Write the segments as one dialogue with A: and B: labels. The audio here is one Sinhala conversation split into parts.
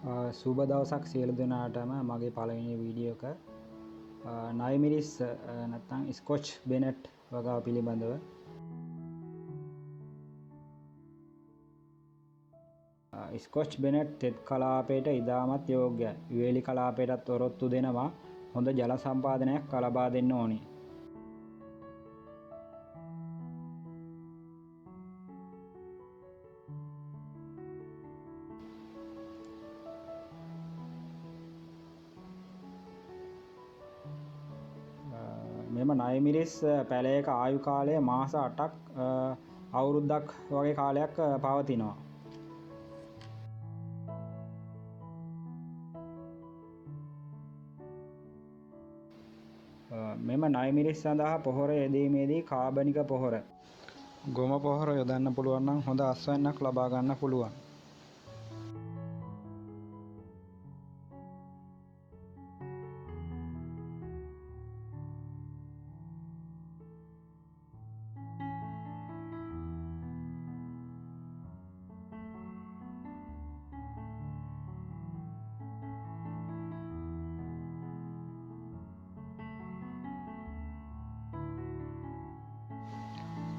A: සුබ දවසක් සියලු දෙනාටම මගේ පළවෙනි වීඩියෝ එක නයිමිරිස් නැත්නම් ස්කොච් බෙනෙට් වගාව පිළිබඳව ස්කොච් බෙනෙට් තෙත් කලාපයට ඉතාමත් යෝග්‍යයි. වියලි කලාපයටත් ඔරොත්තු දෙනවා හොඳ ජල සම්පාදනයක් ලබා දෙන්න ඕනි. මෙම නයිමිරිස් පැලයක ආයු කාලය මාස 8ක් අවුරුද්දක් වගේ කාලයක් පවතිනවා. මෙම නයිමිරිස් සඳහා පොහොර යෙදීමේදී කාබනික පොහොර, ගොම පොහොර යොදන්න පුළුවන් නම් හොඳ අස්වැන්නක් ලබා ගන්න පුළුවන්.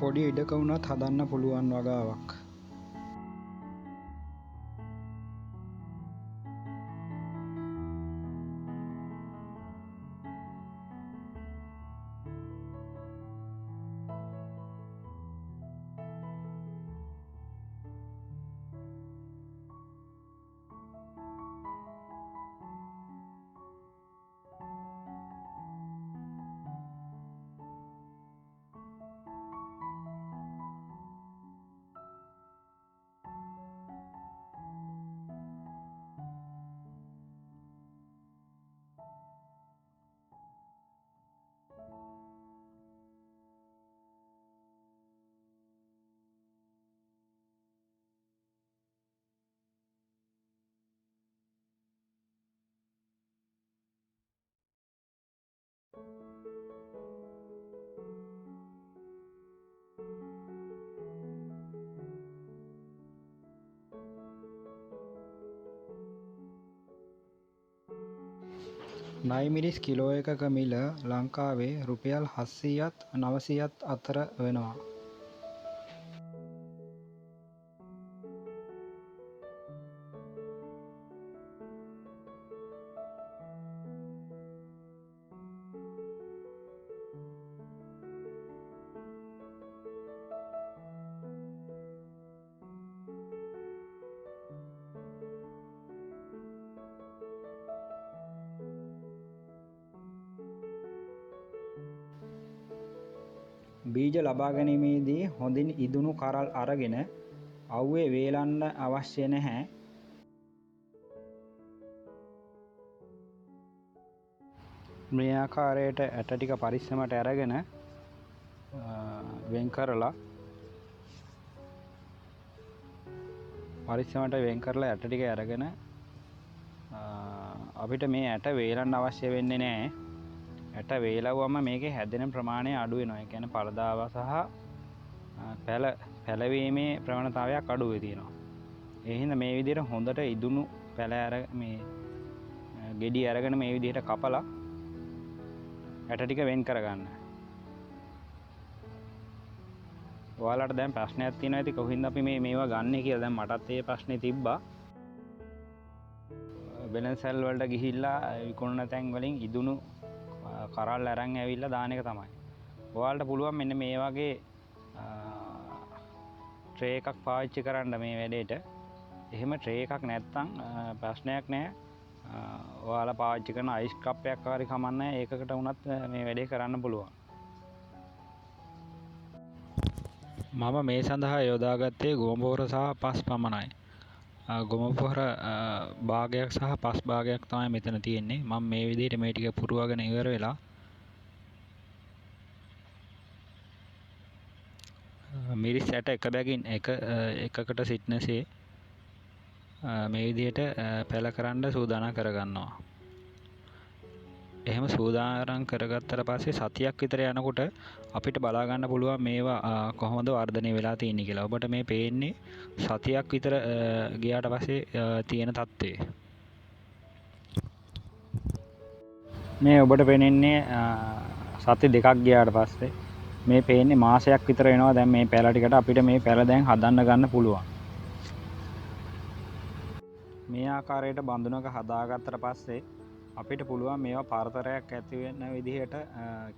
A: පොඩි ඉඩක වුණත් හදන්න පුළුවන් වගාවක්. නයිමිරිස් කිලෝ එකක මිල ලංකාවේ රුපියල් 700ත් 900ත් අතර වෙනවා. බීජ ලබා ගැනීමේදී හොඳින් ඉදුණු කරල් අරගෙන අව්වේ වේලන්න අවශ්‍ය නැහැ. මේ ආකාරයට ඇට ටික පරිස්සමට අරගෙන වෙන් කරලා ඇට ටික අරගෙන අපිට මේ ඇට වේලන්න අවශ්‍ය වෙන්නේ නැහැ. ඇට වේලවුවම මේකේ හැදෙන ප්‍රමාණය අඩු වෙනවා. ඒ කියන්නේ පළදාව සහ පැලවීමේ ප්‍රවණතාවයක් අඩු වෙ තියෙනවා. ඒ හින්දා මේ විදිහට හොඳට ඉදුණු මේ ගෙඩි අරගෙන මේ විදිහට කපලා ඇට ටික වෙන් කරගන්න. ඔයාලට දැන් ප්‍රශ්නයක් තියෙනවා ඇති කොහින්ද අපි මේවා ගන්නෙ කියලා. දැන් මටත් ඒ ප්‍රශ්නේ තිබ්බා. බෙලන්සල් වලට ගිහිල්ලා විකුණන තැන් වලින් ඉදුණු කරල් අරන් ඇවිල්ලා දාන එක තමයි. ඔයාලට පුළුවන් මෙන්න මේ වගේ ට්‍රේ එකක් පාවිච්චි කරන්න මේ වැඩේට. එහෙම ට්‍රේ එකක් නැත්නම් ප්‍රශ්නයක් නැහැ. ඔයාලා පාවිච්චි කරන අයිස් කප් එකක් හරි කමන්නේ ඒකකට වුණත් මේ වැඩේ කරන්න පුළුවන්. මම මේ සඳහා යොදාගත්තේ ගොම පොහොර සහ පස් පමණයි. ගොම පොහොර භාගයක් සහ පස් භාගයක් තමයි මෙතන තියෙන්නේ. මම මේ විදිහට මේ ටික පුරවගෙන ඉවර වෙලා මිරිස් ඇට එක බැගින් එකකට සිටනසේ මේ විදිහට පැල කරන්න සූදානම් කරගන්නවා. එහෙම සූදානම් කරගත්තට පස්සේ සතියක් විතර යනකොට අපිට බලා ගන්න පුළුවන් මේවා කොහොමද වර්ධනය වෙලා තියෙන්නේ කියලා. ඔබට මේ පේන්නේ සතියක් විතර ගියාට පස්සේ තියෙන තත්ත්වය. මේ ඔබට පේන්නේ සති දෙකක් ගියාට පස්සේ මේ පේන්නේ මාසයක් විතර වෙනවා. දැන් මේ පැල ටිකට අපිට මේ පැල දැන් හදන්න ගන්න පුළුවන්. මේ ආකාරයට බඳුනක හදාගත්තට පස්සේ අපිට පුළුවන් මේවා පරතරයක් ඇති වෙන විදිහට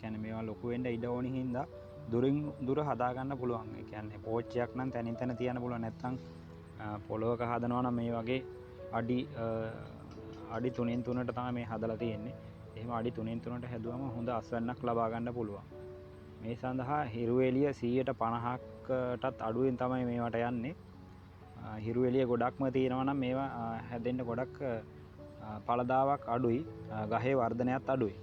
A: කියන්නේ මේවා ලොකු වෙන්න ඉඩ ඕනි හින්දා දුරින් දුර හදා ගන්න පුළුවන්. ඒ කියන්නේ පෝච්චියක් නම් තනින් තන තියන්න පුළුවන්. නැත්නම් පොළොවක හදනවා නම් මේ වගේ අඩි 3න් 3ට තමයි මේ හදලා තියෙන්නේ. එහෙම අඩි 3න් 3ට හැදුවම හොඳ අස්වැන්නක් ලබා ගන්න පුළුවන්. මේ සඳහා හිරු එළිය 50%කටත් අඩුවෙන් තමයි මේවට යන්නේ. හිරු එළිය ගොඩක්ම තියෙනවා නම් මේවා හැදෙන්න ගොඩක් ඵලදාවක් අඩුයි, ගහේ වර්ධනයත් අඩුයි.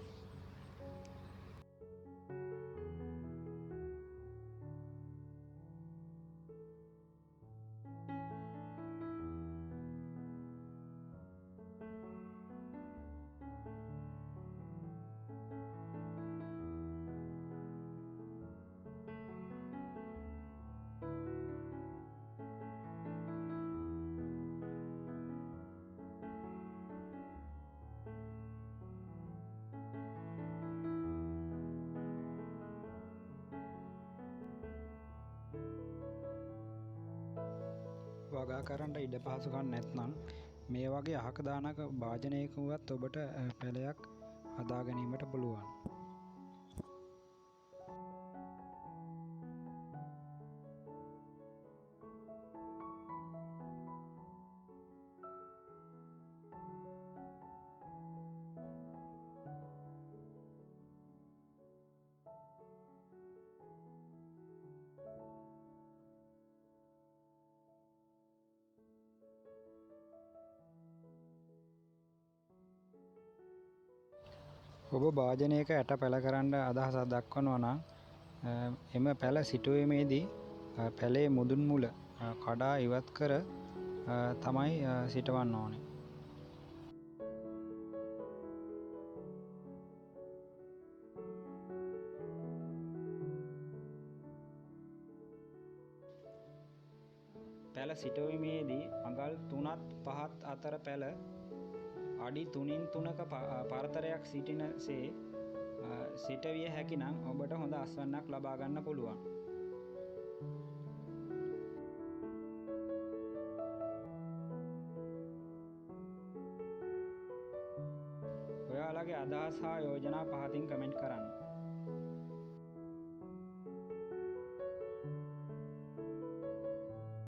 A: වගා කරන්න ඉඩ පහසුකම් නැත්නම් මේ වගේ අහක දානක භාජනයකවත් ඔබට පැලයක් හදා ගැනීමට පුළුවන්. ඔබ භාජනයක ඇට පැල කරන්න අදහසක් දක්වනවා නම් එම පැල සිටුවීමේදී පැලේ මුදුන් මුල කඩා ඉවත් කර තමයි සිටවන්න ඕනේ. පැල සිටුවීමේදී අඟල් 3ත් 5ත් අතර පැල අඩි 3න් 3ක පරතරයක් සිටිනසේ සිටවිය හැකි නම් ඔබට හොඳ අස්වැන්නක් ලබා ගන්න පුළුවන්. ඔයාලගේ අදහස් හා යෝජනා පහතින් කමෙන්ට් කරන්න.